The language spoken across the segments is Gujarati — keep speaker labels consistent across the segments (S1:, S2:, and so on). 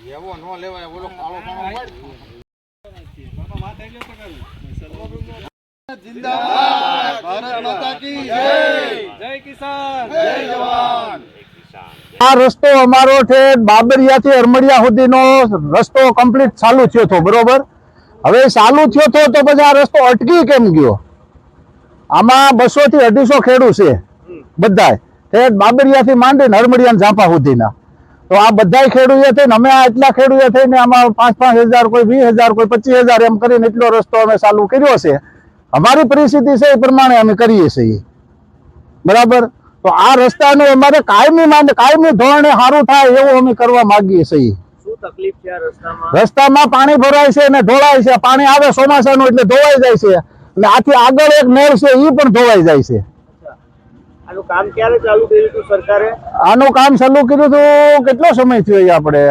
S1: એવો નો લેવાય ઓલો કાળો કાળો
S2: जिंदाबाद भारत माता की जय जय किसान जय जवान।
S3: આ રસ્તો અમારો છે બાબરિયાથી અરમડિયા સુધીનો રસ્તો કમ્પ્લીટ ચાલુ થયો હતો, બરોબર। હવે ચાલુ થયો હતો તો પછી આ રસ્તો અટકી કેમ ગયો? આમાં 200 થી 250 ખેડૂત છે બધાય, તે બાબરિયાથી માંડીને અરમડિયા ઝાંપા સુધીના। તો આ બધાય ખેડૂતો થઈને અમે આ એટલા ખેડૂતો થઈને આમાં 5-5 હજાર, કોઈ 20 હજાર, કોઈ 25 હજાર એમ કરીને એટલો રસ્તો અમે ચાલુ કર્યો છે। અમારી પરિસ્થિતિ છે એ પ્રમાણે અમે કરીએ છીએ, બરાબર। તો આ રસ્તાનું અમારે કાયમી ધોરણે સારું થાય એવું અમે કરવા માંગીએ છીએ।
S4: શું તકલીફ છે આ રસ્તામાં?
S3: રસ્તામાં પાણી ભરાય છે અને ઢોળાય છે। પાણી આવે ચોમાસાનું એટલે ધોવાઈ જાય છે, અને આથી આગળ એક નહેર છે એ પણ ધોવાઈ જાય છે।
S4: આનું કામ ક્યારે ચાલુ કર્યું હતું સરકારે?
S3: આનું કામ ચાલુ કર્યું હતું કેટલો સમય થયો? આપણે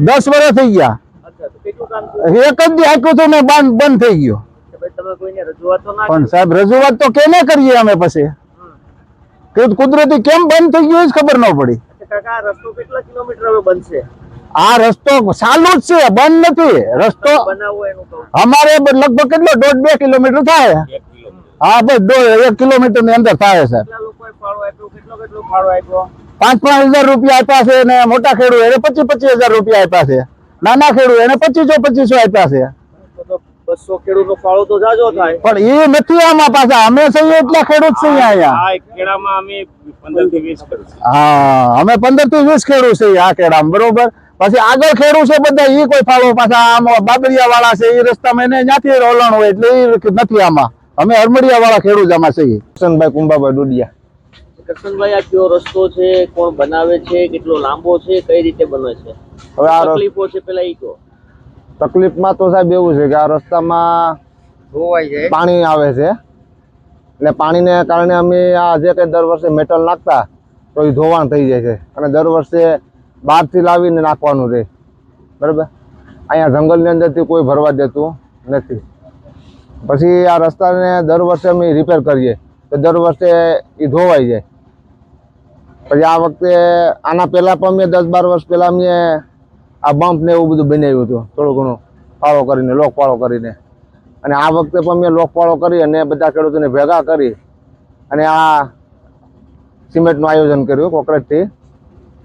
S3: 10 વર્ષ થઈ ગયા।
S4: અચ્છા, તો કેટલું કામ
S3: એક જ દી આપ્યું હતું ને બંધ થઈ ગયો।
S4: તમે કોઈને રજૂઆત તો ના
S3: પણ સાહેબ રજૂઆત તો કેને કરીએ અમે? પછી કુદરતી કેમ બંધ થઈ ગયું એ જ ખબર ન પડી।
S4: કાકા, આ રસ્તો કેટલા કિલોમીટર હવે બનશે?
S3: આ રસ્તો ચાલુ જ છે, બંધ નથી રસ્તો।
S4: બનાવવો એનું કહું
S3: અમારે લગભગ કેટલો 1.5-2 કિલોમીટર થાય। હા બસ 1 કિલોમીટર ની અંદર થાય સર।
S4: કેટલા લોકોએ ફાળો આપ્યો? કેટલો ફાળો આપ્યો?
S3: 5-5 હજાર રૂપિયા આપ્યા છે, અને મોટા ખેડૂત એને 25-25 હજાર રૂપિયા આપ્યા છે, નાના ખેડૂત એને 2500 આપ્યા છે।
S4: તો 200 ખેડૂતનો ફાળો તો જાજો થાય,
S3: પણ એ નથી આમાં પાછા। અમે છીએ એટલા ખેડૂત છીએ અહીંયા।
S4: આ એક ખેડામાં અમે 15 થી 20 કરીશું।
S3: હા, અમે 15 થી 20 ખેડૂત છીએ આ ખેડામાં, બરોબર। પછી આગળ ખેડૂત છે બધા, એ કોઈ ફાળો પાછા આમાં બાબરિયા વાળા છે એ રસ્તામાં એને ત્યાંથી રોલણ હોય એટલે એ નથી આમાં। અમે અરમડિયા વાળા ખેડૂત આમાં છીએ। કિશનભાઈ કુંભાભાઈ ડોડિયા।
S4: કરશનભાઈ, આ કયો રસ્તો છે? કોણ બનાવે છે? કેટલો લાંબો છે? કઈ રીતે બને છે?
S3: હવે આ
S4: તકલીફો છે પેલા ઈ કહો।
S3: તકલીફમાં તો સાહેબ એવું છે કે આ રસ્તામાં
S4: ધોવાઈ જાય,
S3: પાણી આવે છે, એટલે પાણીને કારણે અમે આ જે કંઈ દર વર્ષે મેટલ નાખતા તો એ ધોવાણ થઈ જાય છે, અને દર વર્ષે બહારથી લાવીને નાખવાનું રહે, બરાબર। અહીંયા જંગલની અંદરથી કોઈ ભરવા દેતું નથી। પછી આ રસ્તાને દર વર્ષે અમે રિપેર કરીએ તો દર વર્ષે એ ધોવાઈ જાય। પછી આ વખતે આના પહેલાં પણ અમે 10-12 વર્ષ પહેલાં અમે આ બમ્પ ને એવું બધું બનાવ્યું હતું, થોડું ઘણું ફાળો કરીને, લોક ફાળો કરીને। અને આ વખતે પણ મેં લોક ફાળો કરી અને બધા ખેડૂતોને ભેગા કરી અને આ સિમેન્ટનું આયોજન કર્યું કોન્ક્રીટથી।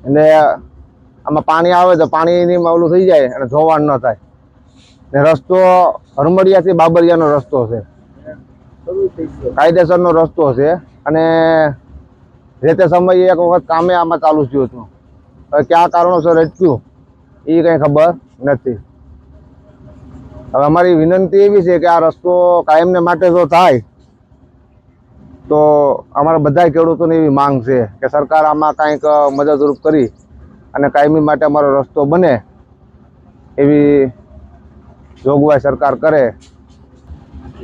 S3: અને આમાં પાણી આવે તો પાણીની ઓલું થઈ જાય અને ધોવાણ ન થાય। ને રસ્તો અરમડિયાથી બાબરિયાનો રસ્તો છે, કાયદેસરનો રસ્તો છે, અને જે તે સમયે એક વખત કામે આમાં ચાલુ થયું હતું। હવે કયા કારણોસર અટક્યું એ કંઈ ખબર નથી। હવે અમારી વિનંતી એવી છે કે આ રસ્તો કાયમને માટે જો થાય તો અમારા બધા ખેડૂતોની એવી માંગ છે કે સરકાર આમાં કાંઈક મદદરૂપ કરી અને કાયમી માટે અમારો રસ્તો બને એવી જોગવાઈ સરકાર કરે।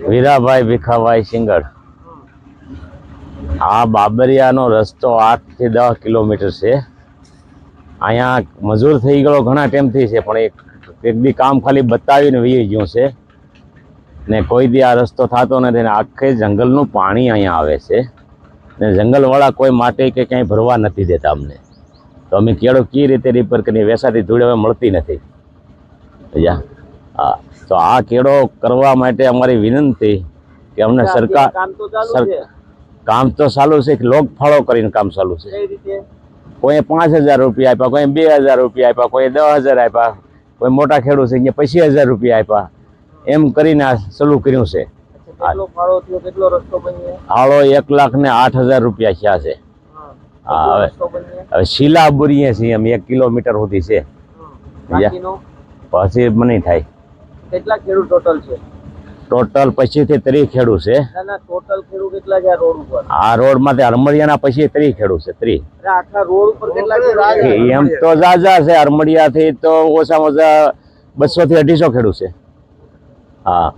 S5: વીરાભાઈ ભીખાભાઈ સિંગડ। આ બાબરિયાનો રસ્તો 8 થી 10 કિલોમીટર છે। અહીંયા મજૂર થઈ ગયો ઘણા ટાઈમથી છે, પણ એક દી કામ ખાલી બતાવીને વહી ગયું છે ને કોઈ દી આ રસ્તો થતો નથી ને આખે જંગલનું પાણી અહીંયા આવે છે ને જંગલવાળા કોઈ માટે કે ક્યાંય ભરવા નથી દેતા અમને। તો અમે કેળો કઈ રીતે રિપેર કરીને વેસાથી ધૂળ હવે મળતી નથી। હા, તો આ કેળો કરવા માટે અમારી વિનંતી કે અમને સરકાર કામ તો ચાલુ છે, લોક ફાળો કરીને કામ ચાલુ છે। કોઈ 5000 રૂપિયા આપ્યા, કોઈ 2000 રૂપિયા આપ્યા, કોઈ 10,000 આપ્યા, કોઈ મોટા ખેડૂત છે 25,000 રૂપિયા આપ્યા, એમ કરીને આ ચાલુ કર્યું છે। ફાળો 1,08,000 રૂપિયા થયા છે। હા, હવે શીલા બુરીએ છીએ અમે 1 કિલોમીટર સુધી છે, પછી મને થાય।
S4: કેટલા ખેડૂત ટોટલ છે?
S5: ટોટલ 25 થી 30 ખેડૂત છે।
S4: ટોટલ ખેડૂત કેટલા છે આ રોડ ઉપર?
S5: આ રોડ માંથી અરમડિયાના પછી 30 ખેડૂત છે। 30
S4: આખા રોડ ઉપર કેટલા છે?
S5: એમ તો જાજા છે, અરમડિયા થી તો ઓછામાં ઓછા 200 થી 250 ખેડૂત છે। હા।